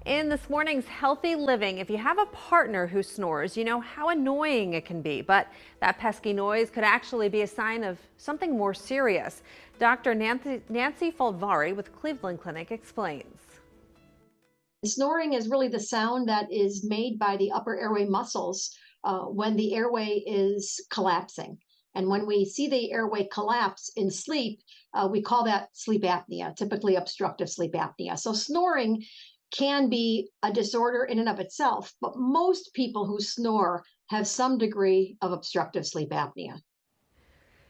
In this morning's Healthy Living, if you have a partner who snores, you know how annoying it can be, but that pesky noise could actually be a sign of something more serious. Dr. Nancy Folvari with Cleveland Clinic explains. Snoring is really the sound that is made by the upper airway muscles when the airway is collapsing. And when we see the airway collapse in sleep, we call that sleep apnea, typically obstructive sleep apnea. So snoring can be a disorder in and of itself, but most people who snore have some degree of obstructive sleep apnea.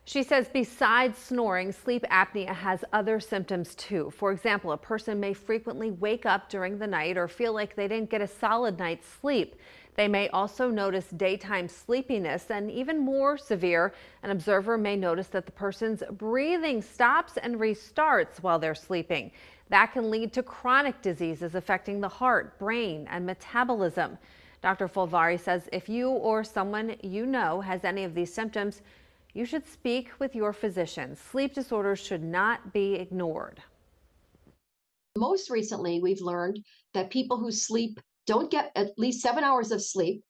She says besides snoring, sleep apnea has other symptoms too. For example, a person may frequently wake up during the night or feel like they didn't get a solid night's sleep. They may also notice daytime sleepiness, and even more severe, an observer may notice that the person's breathing stops and restarts while they're sleeping. That can lead to chronic diseases affecting the heart, brain, and metabolism. Dr. Folvari says if you or someone you know has any of these symptoms, you should speak with your physician. Sleep disorders should not be ignored. Most recently, we've learned that people who sleep don't get at least 7 hours of sleep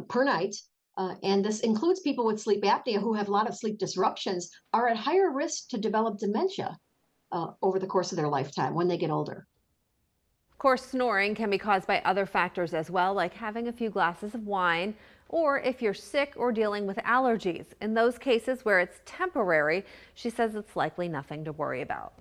per night, and this includes people with sleep apnea who have a lot of sleep disruptions, are at higher risk to develop dementia over the course of their lifetime when they get older. Of course, snoring can be caused by other factors as well, like having a few glasses of wine, or if you're sick or dealing with allergies. In those cases where it's temporary, she says it's likely nothing to worry about.